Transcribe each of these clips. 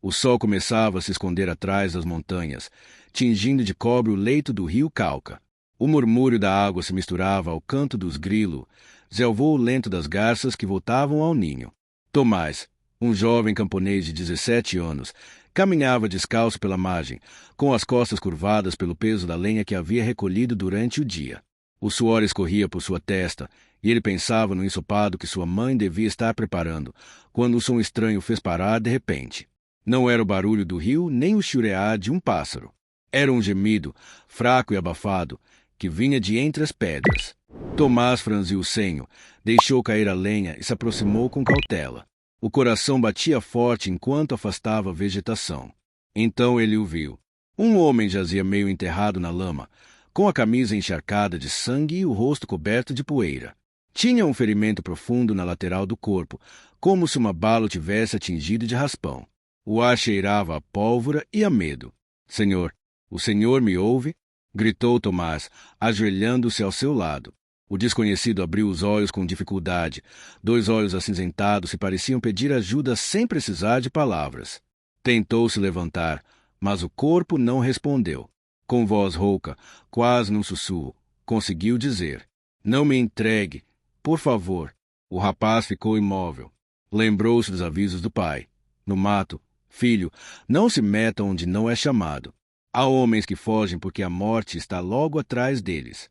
O sol começava a se esconder atrás das montanhas, tingindo de cobre o leito do rio Cauca. O murmúrio da água se misturava ao canto dos grilos, ao voo lento das garças que voltavam ao ninho. Tomás, um jovem camponês de 17 anos, caminhava descalço pela margem, com as costas curvadas pelo peso da lenha que havia recolhido durante o dia. O suor escorria por sua testa, e ele pensava no ensopado que sua mãe devia estar preparando, quando um som estranho fez parar de repente. Não era o barulho do rio, nem o churear de um pássaro. Era um gemido, fraco e abafado, que vinha de entre as pedras. Tomás franziu o senho, deixou cair a lenha e se aproximou com cautela. O coração batia forte enquanto afastava a vegetação. Então ele o viu. Um homem jazia meio enterrado na lama, com a camisa encharcada de sangue e o rosto coberto de poeira. Tinha um ferimento profundo na lateral do corpo, como se uma bala o tivesse atingido de raspão. O ar cheirava a pólvora e a medo. Senhor, o Senhor me ouve? Gritou Tomás, ajoelhando-se ao seu lado. O desconhecido abriu os olhos com dificuldade. 2 olhos acinzentados se pareciam pedir ajuda sem precisar de palavras. Tentou se levantar, mas o corpo não respondeu. Com voz rouca, quase num sussurro, conseguiu dizer: "Não me entregue, por favor." O rapaz ficou imóvel. Lembrou-se dos avisos do pai. No mato, filho, não se meta onde não é chamado. Há homens que fogem porque a morte está logo atrás deles.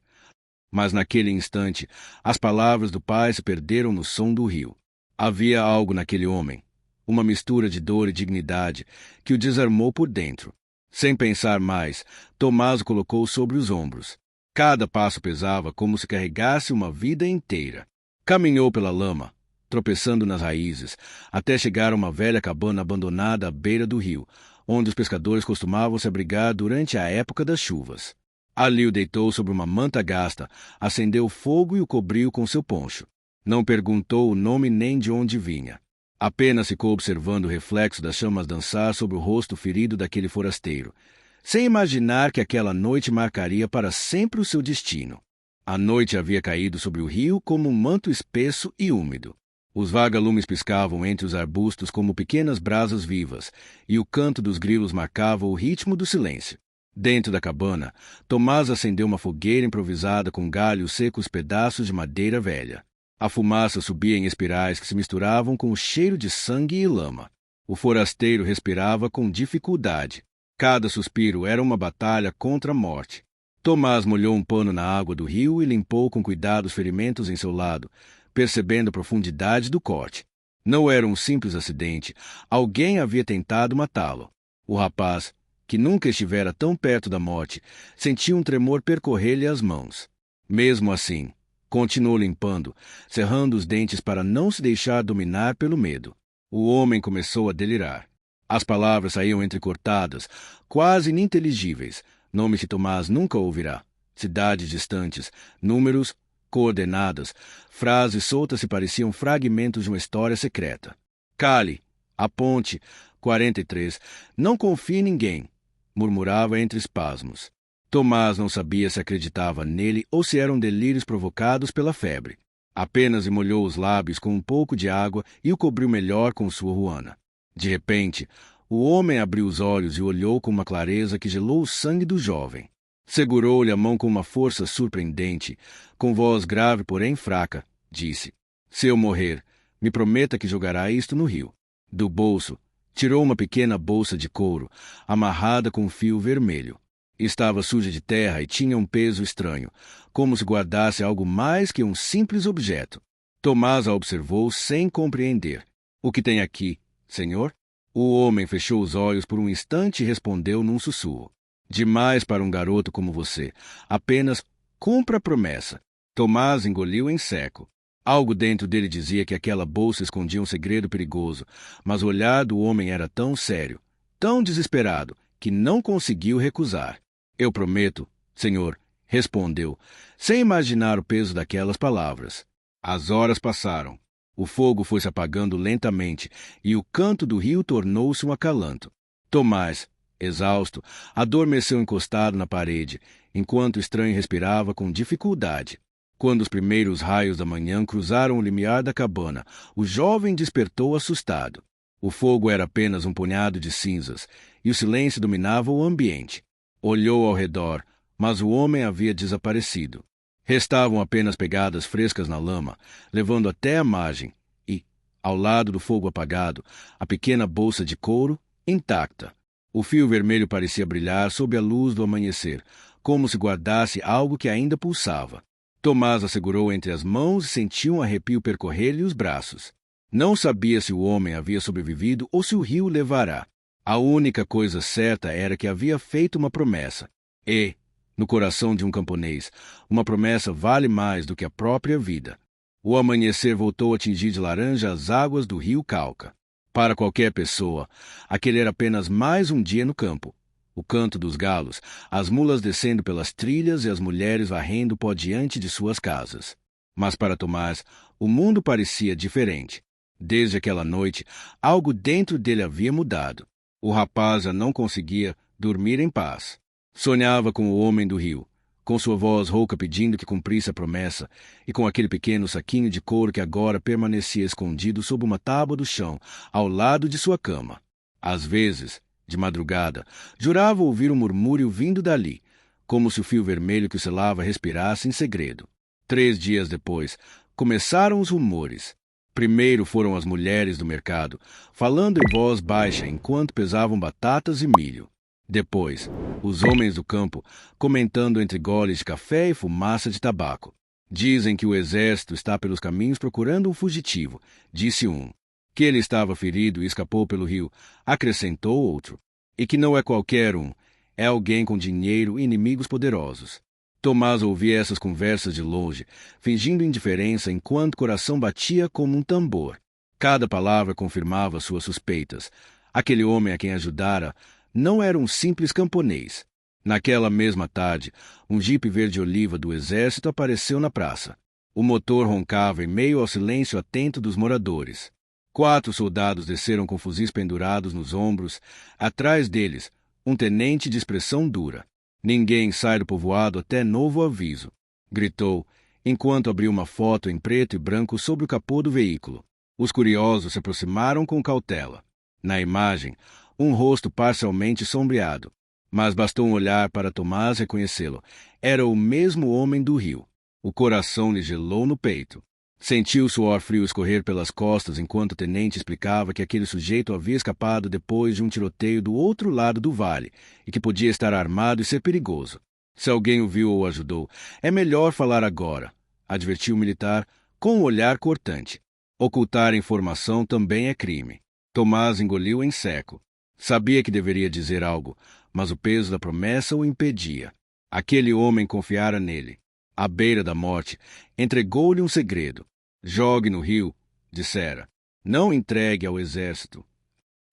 Mas naquele instante, as palavras do pai se perderam no som do rio. Havia algo naquele homem, uma mistura de dor e dignidade, que o desarmou por dentro. Sem pensar mais, Tomás o colocou sobre os ombros. Cada passo pesava como se carregasse uma vida inteira. Caminhou pela lama, tropeçando nas raízes, até chegar a uma velha cabana abandonada à beira do rio, onde os pescadores costumavam se abrigar durante a época das chuvas. Ali o deitou sobre uma manta gasta, acendeu o fogo e o cobriu com seu poncho. Não perguntou o nome nem de onde vinha. Apenas ficou observando o reflexo das chamas dançar sobre o rosto ferido daquele forasteiro, sem imaginar que aquela noite marcaria para sempre o seu destino. A noite havia caído sobre o rio como um manto espesso e úmido. Os vagalumes piscavam entre os arbustos como pequenas brasas vivas, e o canto dos grilos marcava o ritmo do silêncio. Dentro da cabana, Tomás acendeu uma fogueira improvisada com galhos secos e pedaços de madeira velha. A fumaça subia em espirais que se misturavam com o cheiro de sangue e lama. O forasteiro respirava com dificuldade. Cada suspiro era uma batalha contra a morte. Tomás molhou um pano na água do rio e limpou com cuidado os ferimentos em seu lado, percebendo a profundidade do corte. Não era um simples acidente. Alguém havia tentado matá-lo. O rapaz, que nunca estivera tão perto da morte, sentiu um tremor percorrer-lhe as mãos. Mesmo assim, continuou limpando, cerrando os dentes para não se deixar dominar pelo medo. O homem começou a delirar. As palavras saíam entrecortadas, quase ininteligíveis, nomes que Tomás nunca ouvirá. Cidades distantes, números, coordenadas, frases soltas se pareciam fragmentos de uma história secreta. Cale, a ponte, 43, não confie em ninguém, murmurava entre espasmos. Tomás não sabia se acreditava nele ou se eram delírios provocados pela febre. Apenas emolhou os lábios com um pouco de água e o cobriu melhor com sua ruana. De repente, o homem abriu os olhos e olhou com uma clareza que gelou o sangue do jovem. Segurou-lhe a mão com uma força surpreendente. Com voz grave, porém fraca, disse: "Se eu morrer, me prometa que jogará isto no rio." Do bolso, tirou uma pequena bolsa de couro, amarrada com um fio vermelho. Estava suja de terra e tinha um peso estranho, como se guardasse algo mais que um simples objeto. Tomás a observou sem compreender. "O que tem aqui, senhor?" O homem fechou os olhos por um instante e respondeu num sussurro: "Demais para um garoto como você. Apenas cumpra a promessa." Tomás engoliu em seco. Algo dentro dele dizia que aquela bolsa escondia um segredo perigoso, mas o olhar do homem era tão sério, tão desesperado, que não conseguiu recusar. "Eu prometo, senhor", respondeu, sem imaginar o peso daquelas palavras. As horas passaram. O fogo foi se apagando lentamente e o canto do rio tornou-se um acalanto. Tomás, exausto, adormeceu encostado na parede, enquanto o estranho respirava com dificuldade. Quando os primeiros raios da manhã cruzaram o limiar da cabana, o jovem despertou assustado. O fogo era apenas um punhado de cinzas, e o silêncio dominava o ambiente. Olhou ao redor, mas o homem havia desaparecido. Restavam apenas pegadas frescas na lama, levando até a margem, e, ao lado do fogo apagado, a pequena bolsa de couro, intacta. O fio vermelho parecia brilhar sob a luz do amanhecer, como se guardasse algo que ainda pulsava. Tomás a segurou entre as mãos e sentiu um arrepio percorrer-lhe os braços. Não sabia se o homem havia sobrevivido ou se o rio o levará. A única coisa certa era que havia feito uma promessa. E, no coração de um camponês, uma promessa vale mais do que a própria vida. O amanhecer voltou a tingir de laranja as águas do rio Cauca. Para qualquer pessoa, aquele era apenas mais um dia no campo. O canto dos galos, as mulas descendo pelas trilhas e as mulheres varrendo o pó diante de suas casas. Mas para Tomás, o mundo parecia diferente. Desde aquela noite, algo dentro dele havia mudado. O rapaz já não conseguia dormir em paz. Sonhava com o homem do rio, com sua voz rouca pedindo que cumprisse a promessa, e com aquele pequeno saquinho de couro que agora permanecia escondido sob uma tábua do chão, ao lado de sua cama. Às vezes, de madrugada, jurava ouvir um murmúrio vindo dali, como se o fio vermelho que o selava respirasse em segredo. 3 dias depois, começaram os rumores. Primeiro foram as mulheres do mercado, falando em voz baixa enquanto pesavam batatas e milho. Depois, os homens do campo, comentando entre goles de café e fumaça de tabaco. Dizem que o exército está pelos caminhos procurando um fugitivo, disse um. Que ele estava ferido e escapou pelo rio, acrescentou outro. E que não é qualquer um, é alguém com dinheiro e inimigos poderosos. Tomás ouvia essas conversas de longe, fingindo indiferença enquanto o coração batia como um tambor. Cada palavra confirmava suas suspeitas. Aquele homem a quem ajudara não era um simples camponês. Naquela mesma tarde, um jipe verde-oliva do exército apareceu na praça. O motor roncava em meio ao silêncio atento dos moradores. 4 soldados desceram com fuzis pendurados nos ombros. Atrás deles, um tenente de expressão dura. Ninguém sai do povoado até novo aviso, gritou, enquanto abriu uma foto em preto e branco sobre o capô do veículo. Os curiosos se aproximaram com cautela. Na imagem, um rosto parcialmente sombreado, mas bastou um olhar para Tomás reconhecê-lo. Era o mesmo homem do rio. O coração lhe gelou no peito. Sentiu o suor frio escorrer pelas costas enquanto o tenente explicava que aquele sujeito havia escapado depois de um tiroteio do outro lado do vale e que podia estar armado e ser perigoso. Se alguém o viu ou ajudou, é melhor falar agora, advertiu o militar com um olhar cortante. Ocultar informação também é crime. Tomás engoliu em seco. Sabia que deveria dizer algo, mas o peso da promessa o impedia. Aquele homem confiara nele. À beira da morte, entregou-lhe um segredo. Jogue no rio, dissera. Não entregue ao exército.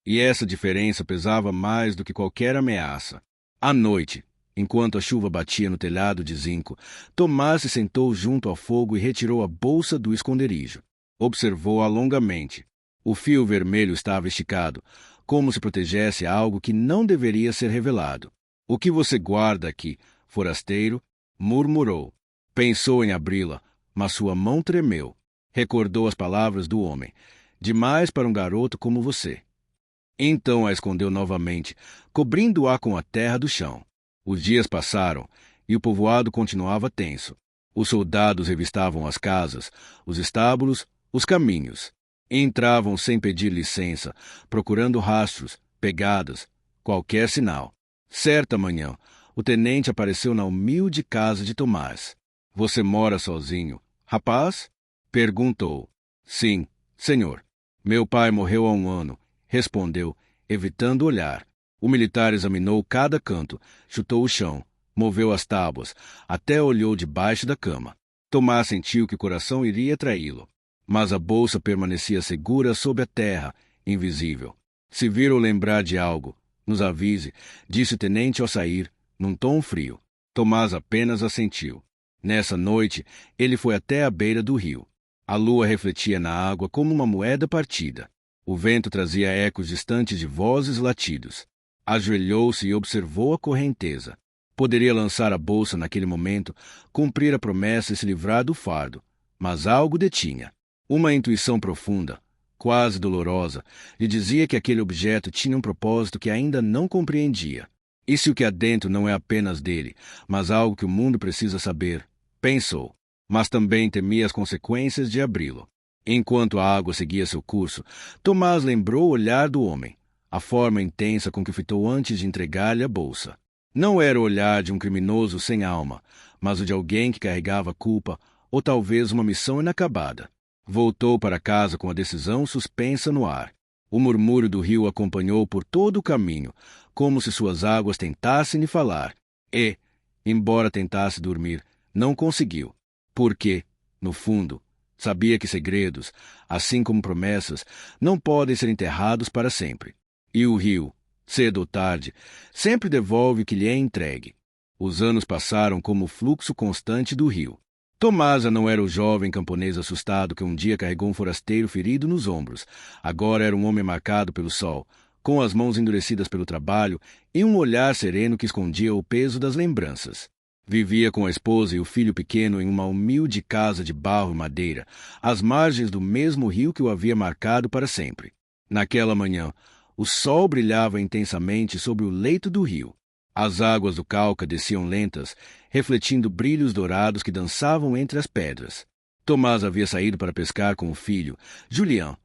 E essa diferença pesava mais do que qualquer ameaça. À noite, enquanto a chuva batia no telhado de zinco, Tomás se sentou junto ao fogo e retirou a bolsa do esconderijo. Observou-a longamente. O fio vermelho estava esticado, como se protegesse algo que não deveria ser revelado. O que você guarda aqui, forasteiro? Murmurou. Pensou em abri-la, mas sua mão tremeu. Recordou as palavras do homem. Demais para um garoto como você. Então a escondeu novamente, cobrindo-a com a terra do chão. Os dias passaram, e o povoado continuava tenso. Os soldados revistavam as casas, os estábulos, os caminhos. Entravam sem pedir licença, procurando rastros, pegadas, qualquer sinal. Certa manhã, o tenente apareceu na humilde casa de Tomás. Você mora sozinho, rapaz? Perguntou. Sim, senhor. Meu pai morreu há 1 ano, respondeu, evitando olhar. O militar examinou cada canto, chutou o chão, moveu as tábuas, até olhou debaixo da cama. Tomás sentiu que o coração iria traí-lo. Mas a bolsa permanecia segura sob a terra, invisível. Se vir ou lembrar de algo, nos avise, disse o tenente ao sair, num tom frio. Tomás apenas assentiu. Nessa noite, ele foi até a beira do rio. A lua refletia na água como uma moeda partida. O vento trazia ecos distantes de vozes e latidos. Ajoelhou-se e observou a correnteza. Poderia lançar a bolsa naquele momento, cumprir a promessa e se livrar do fardo, mas algo detinha. Uma intuição profunda, quase dolorosa, lhe dizia que aquele objeto tinha um propósito que ainda não compreendia. E se o que há dentro não é apenas dele, mas algo que o mundo precisa saber? Pensou, mas também temia as consequências de abri-lo. Enquanto a água seguia seu curso, Tomás lembrou o olhar do homem, a forma intensa com que fitou antes de entregar-lhe a bolsa. Não era o olhar de um criminoso sem alma, mas o de alguém que carregava culpa ou talvez uma missão inacabada. Voltou para casa com a decisão suspensa no ar. O murmúrio do rio acompanhou por todo o caminho, como se suas águas tentassem lhe falar. E, embora tentasse dormir, não conseguiu. Porque, no fundo, sabia que segredos, assim como promessas, não podem ser enterrados para sempre. E o rio, cedo ou tarde, sempre devolve o que lhe é entregue. Os anos passaram como o fluxo constante do rio. Tomás não era o jovem camponês assustado que um dia carregou um forasteiro ferido nos ombros. Agora era um homem marcado pelo sol, com as mãos endurecidas pelo trabalho e um olhar sereno que escondia o peso das lembranças. Vivia com a esposa e o filho pequeno em uma humilde casa de barro e madeira, às margens do mesmo rio que o havia marcado para sempre. Naquela manhã, o sol brilhava intensamente sobre o leito do rio. As águas do Cauca desciam lentas, refletindo brilhos dourados que dançavam entre as pedras. Tomás havia saído para pescar com o filho, Julián,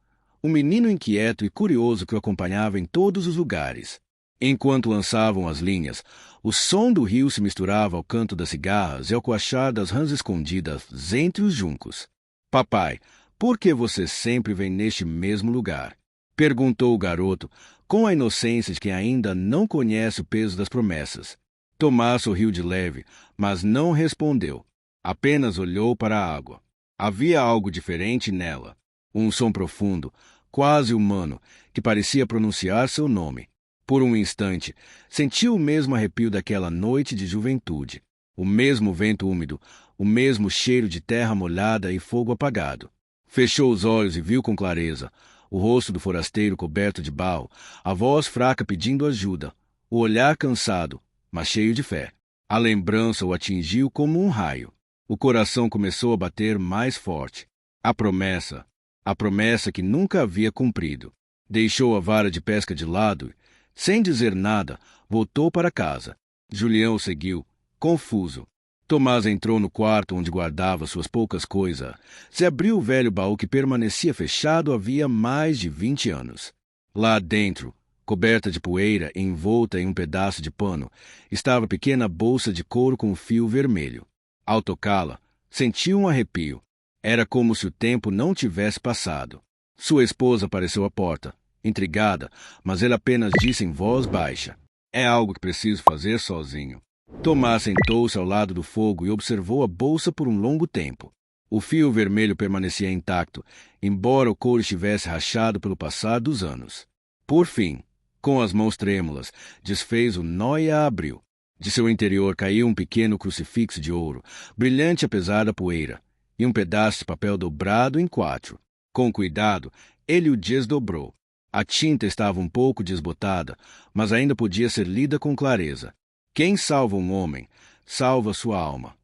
um menino inquieto e curioso que o acompanhava em todos os lugares. Enquanto lançavam as linhas, o som do rio se misturava ao canto das cigarras e ao coachar das rãs escondidas entre os juncos. Papai, por que você sempre vem neste mesmo lugar? Perguntou o garoto, com a inocência de quem ainda não conhece o peso das promessas. Tomás sorriu de leve, mas não respondeu. Apenas olhou para a água. Havia algo diferente nela. Um som profundo, quase humano, que parecia pronunciar seu nome. Por um instante, sentiu o mesmo arrepio daquela noite de juventude. O mesmo vento úmido, o mesmo cheiro de terra molhada e fogo apagado. Fechou os olhos e viu com clareza o rosto do forasteiro coberto de barro, a voz fraca pedindo ajuda, o olhar cansado, mas cheio de fé. A lembrança o atingiu como um raio. O coração começou a bater mais forte. A promessa que nunca havia cumprido. Deixou a vara de pesca de lado e, sem dizer nada, voltou para casa. Julián o seguiu, confuso. Tomás entrou no quarto onde guardava suas poucas coisas. Se abriu o velho baú que permanecia fechado havia mais de 20 anos. Lá dentro, coberta de poeira e envolta em um pedaço de pano, estava a pequena bolsa de couro com fio vermelho. Ao tocá-la, sentiu um arrepio. Era como se o tempo não tivesse passado. Sua esposa apareceu à porta, intrigada, mas ele apenas disse em voz baixa: "É algo que preciso fazer sozinho." Tomás sentou-se ao lado do fogo e observou a bolsa por um longo tempo. O fio vermelho permanecia intacto, embora o couro estivesse rachado pelo passar dos anos. Por fim, com as mãos trêmulas, desfez o nó e a abriu. De seu interior caiu um pequeno crucifixo de ouro, brilhante apesar da poeira, e um pedaço de papel dobrado em 4. Com cuidado, ele o desdobrou. A tinta estava um pouco desbotada, mas ainda podia ser lida com clareza. Quem salva um homem, salva sua alma.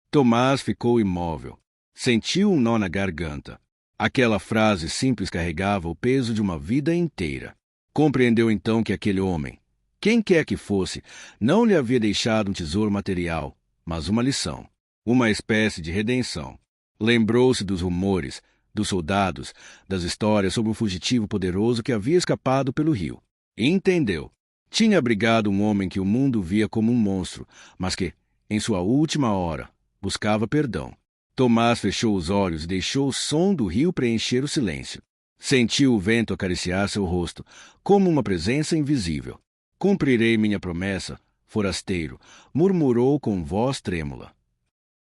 Tomás ficou imóvel. Sentiu um nó na garganta. Aquela frase simples carregava o peso de uma vida inteira. Compreendeu então que aquele homem, quem quer que fosse, não lhe havia deixado um tesouro material, mas uma lição, uma espécie de redenção. Lembrou-se dos rumores, dos soldados, das histórias sobre um fugitivo poderoso que havia escapado pelo rio. E entendeu. Tinha abrigado um homem que o mundo via como um monstro, mas que, em sua última hora, buscava perdão. Tomás fechou os olhos e deixou o som do rio preencher o silêncio. Sentiu o vento acariciar seu rosto, como uma presença invisível. "Cumprirei minha promessa, forasteiro", murmurou com voz trêmula.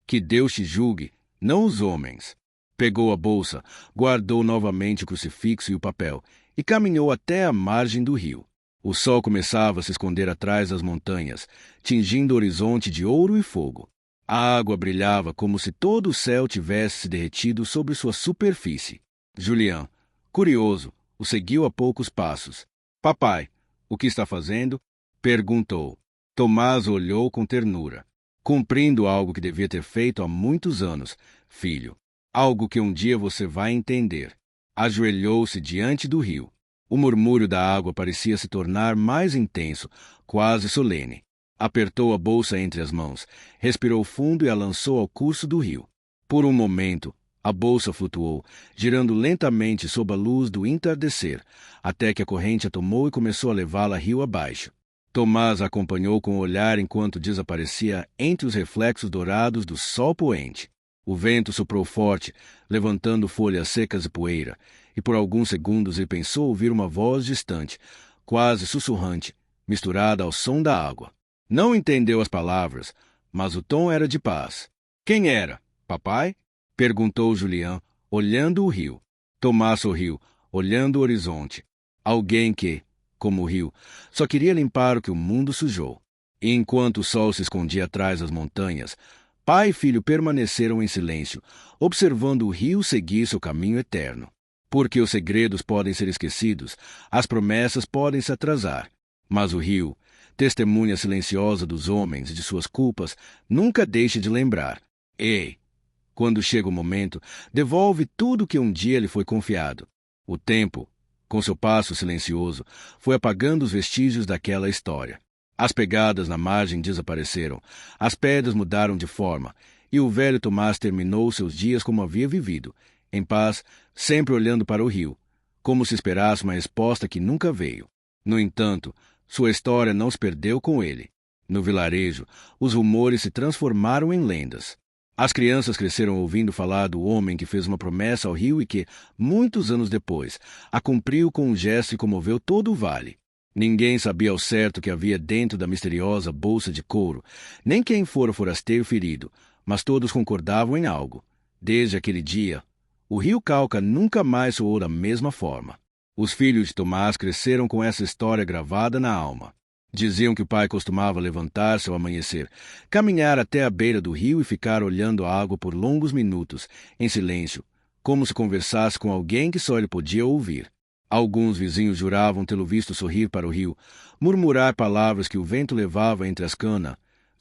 "Que Deus te julgue, não os homens." Pegou a bolsa, guardou novamente o crucifixo e o papel, e caminhou até a margem do rio. O sol começava a se esconder atrás das montanhas, tingindo o horizonte de ouro e fogo. A água brilhava como se todo o céu tivesse se derretido sobre sua superfície. Julián, curioso, o seguiu a poucos passos. "Papai, o que está fazendo?" perguntou. Tomás olhou com ternura. "Cumprindo algo que devia ter feito há muitos anos, filho. Algo que um dia você vai entender." Ajoelhou-se diante do rio. O murmúrio da água parecia se tornar mais intenso, quase solene. Apertou a bolsa entre as mãos, respirou fundo e a lançou ao curso do rio. Por um momento, a bolsa flutuou, girando lentamente sob a luz do entardecer, até que a corrente a tomou e começou a levá-la rio abaixo. Tomás a acompanhou com o olhar enquanto desaparecia entre os reflexos dourados do sol poente. O vento soprou forte, levantando folhas secas e poeira, e por alguns segundos ele pensou ouvir uma voz distante, quase sussurrante, misturada ao som da água. Não entendeu as palavras, mas o tom era de paz. Quem era? Papai? Perguntou Julián, olhando o rio. Tomás sorriu, olhando o horizonte. Alguém que, como o rio, só queria limpar o que o mundo sujou. E enquanto o sol se escondia atrás das montanhas, pai e filho permaneceram em silêncio, observando o rio seguir seu caminho eterno. Porque os segredos podem ser esquecidos, as promessas podem se atrasar. Mas o rio, testemunha silenciosa dos homens e de suas culpas, nunca deixa de lembrar. Ei, quando chega o momento, devolve tudo que um dia lhe foi confiado. O tempo, com seu passo silencioso, foi apagando os vestígios daquela história. As pegadas na margem desapareceram, as pedras mudaram de forma, e o velho Tomás terminou seus dias como havia vivido, em paz, sempre olhando para o rio, como se esperasse uma resposta que nunca veio. No entanto, sua história não se perdeu com ele. No vilarejo, os rumores se transformaram em lendas. As crianças cresceram ouvindo falar do homem que fez uma promessa ao rio e que, muitos anos depois, a cumpriu com um gesto e comoveu todo o vale. Ninguém sabia ao certo o que havia dentro da misteriosa bolsa de couro, nem quem fora o forasteiro ferido, mas todos concordavam em algo. Desde aquele dia, o rio Cauca nunca mais soou da mesma forma. Os filhos de Tomás cresceram com essa história gravada na alma. Diziam que o pai costumava levantar-se ao amanhecer, caminhar até a beira do rio e ficar olhando a água por longos minutos, em silêncio, como se conversasse com alguém que só ele podia ouvir. Alguns vizinhos juravam tê-lo visto sorrir para o rio, murmurar palavras que o vento levava entre as canas,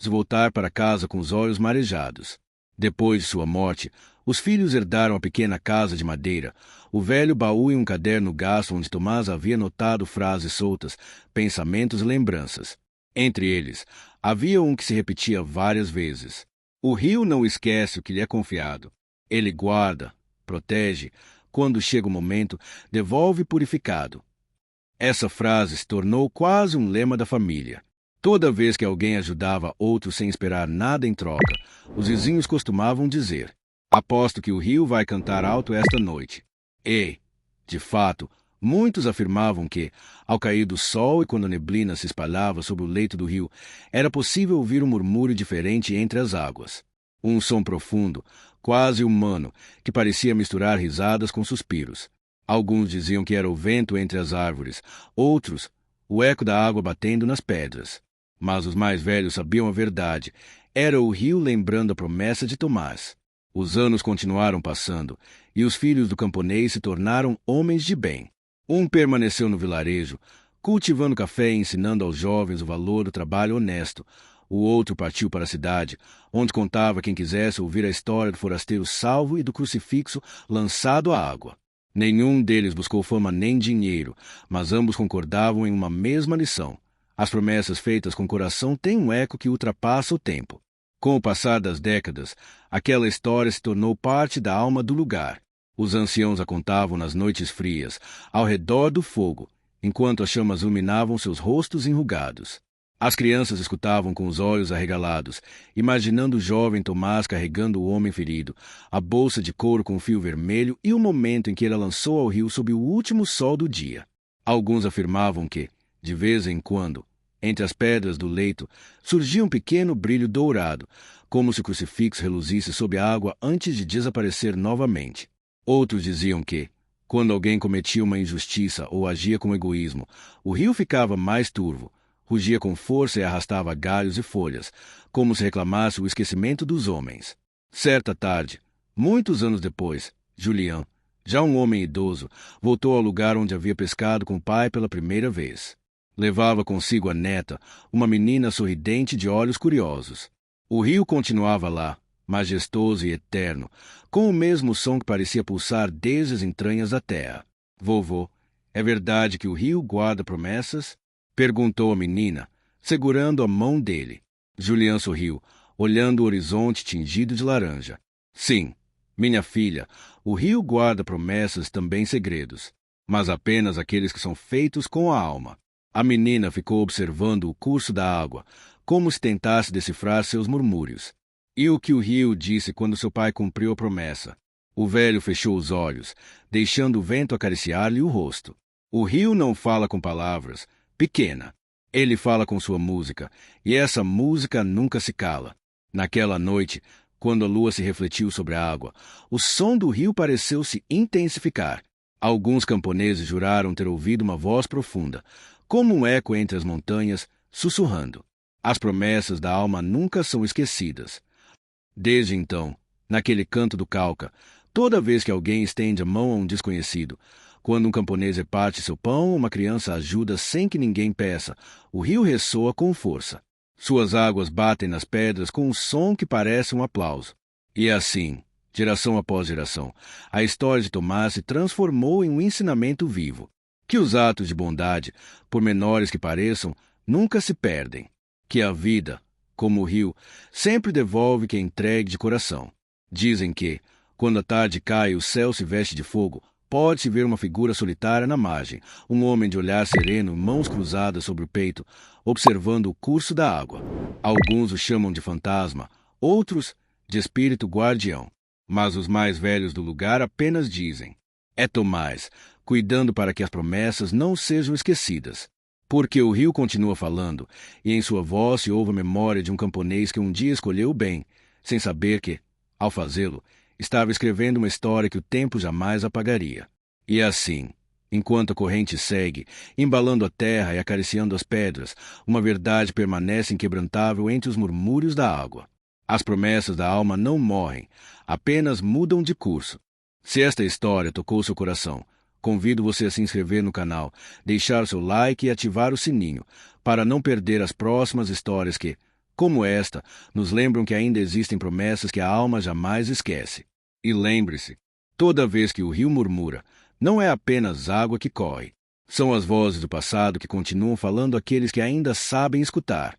voltar para casa com os olhos marejados. Depois de sua morte, os filhos herdaram a pequena casa de madeira, o velho baú e um caderno gasto onde Tomás havia notado frases soltas, pensamentos e lembranças. Entre eles, havia um que se repetia várias vezes. O rio não esquece o que lhe é confiado. Ele guarda, protege, quando chega o momento, devolve purificado. Essa frase se tornou quase um lema da família. Toda vez que alguém ajudava outro sem esperar nada em troca, os vizinhos costumavam dizer: aposto que o rio vai cantar alto esta noite. E, de fato, muitos afirmavam que, ao cair do sol e quando a neblina se espalhava sobre o leito do rio, era possível ouvir um murmúrio diferente entre as águas. Um som profundo, quase humano, que parecia misturar risadas com suspiros. Alguns diziam que era o vento entre as árvores, outros, o eco da água batendo nas pedras. Mas os mais velhos sabiam a verdade. Era o rio lembrando a promessa de Tomás. Os anos continuaram passando, e os filhos do camponês se tornaram homens de bem. Um permaneceu no vilarejo, cultivando café e ensinando aos jovens o valor do trabalho honesto. O outro partiu para a cidade, onde contava quem quisesse ouvir a história do forasteiro salvo e do crucifixo lançado à água. Nenhum deles buscou fama nem dinheiro, mas ambos concordavam em uma mesma lição. As promessas feitas com coração têm um eco que ultrapassa o tempo. Com o passar das décadas, aquela história se tornou parte da alma do lugar. Os anciãos a contavam nas noites frias, ao redor do fogo, enquanto as chamas iluminavam seus rostos enrugados. As crianças escutavam com os olhos arregalados, imaginando o jovem Tomás carregando o homem ferido, a bolsa de couro com fio vermelho e o momento em que ele a lançou ao rio sob o último sol do dia. Alguns afirmavam que, de vez em quando, entre as pedras do leito, surgia um pequeno brilho dourado, como se o crucifixo reluzisse sob a água antes de desaparecer novamente. Outros diziam que, quando alguém cometia uma injustiça ou agia com egoísmo, o rio ficava mais turvo, rugia com força e arrastava galhos e folhas, como se reclamasse o esquecimento dos homens. Certa tarde, muitos anos depois, Julián, já um homem idoso, voltou ao lugar onde havia pescado com o pai pela primeira vez. Levava consigo a neta, uma menina sorridente de olhos curiosos. O rio continuava lá, majestoso e eterno, com o mesmo som que parecia pulsar desde as entranhas da terra. Vovô, é verdade que o rio guarda promessas? Perguntou a menina, segurando a mão dele. Julián sorriu, olhando o horizonte tingido de laranja. Sim, minha filha, o rio guarda promessas e também segredos, mas apenas aqueles que são feitos com a alma. A menina ficou observando o curso da água, como se tentasse decifrar seus murmúrios. E o que o rio disse quando seu pai cumpriu a promessa? O velho fechou os olhos, deixando o vento acariciar-lhe o rosto. O rio não fala com palavras, pequena. Ele fala com sua música, e essa música nunca se cala. Naquela noite, quando a lua se refletiu sobre a água, o som do rio pareceu se intensificar. Alguns camponeses juraram ter ouvido uma voz profunda, como um eco entre as montanhas, sussurrando. As promessas da alma nunca são esquecidas. Desde então, naquele canto do Cauca, toda vez que alguém estende a mão a um desconhecido, quando um camponês reparte seu pão ou uma criança ajuda sem que ninguém peça, o rio ressoa com força. Suas águas batem nas pedras com um som que parece um aplauso. E assim, geração após geração, a história de Tomás se transformou em um ensinamento vivo. Que os atos de bondade, por menores que pareçam, nunca se perdem. Que a vida, como o rio, sempre devolve quem entregue de coração. Dizem que, quando a tarde cai e o céu se veste de fogo, pode-se ver uma figura solitária na margem, um homem de olhar sereno, mãos cruzadas sobre o peito, observando o curso da água. Alguns o chamam de fantasma, outros de espírito guardião. Mas os mais velhos do lugar apenas dizem: é Tomás, cuidando para que as promessas não sejam esquecidas. Porque o rio continua falando, e em sua voz se ouve a memória de um camponês que um dia escolheu o bem, sem saber que, ao fazê-lo, estava escrevendo uma história que o tempo jamais apagaria. E assim, enquanto a corrente segue, embalando a terra e acariciando as pedras, uma verdade permanece inquebrantável entre os murmúrios da água. As promessas da alma não morrem, apenas mudam de curso. Se esta história tocou seu coração, convido você a se inscrever no canal, deixar seu like e ativar o sininho, para não perder as próximas histórias que, como esta, nos lembram que ainda existem promessas que a alma jamais esquece. E lembre-se, toda vez que o rio murmura, não é apenas água que corre. São as vozes do passado que continuam falando àqueles que ainda sabem escutar.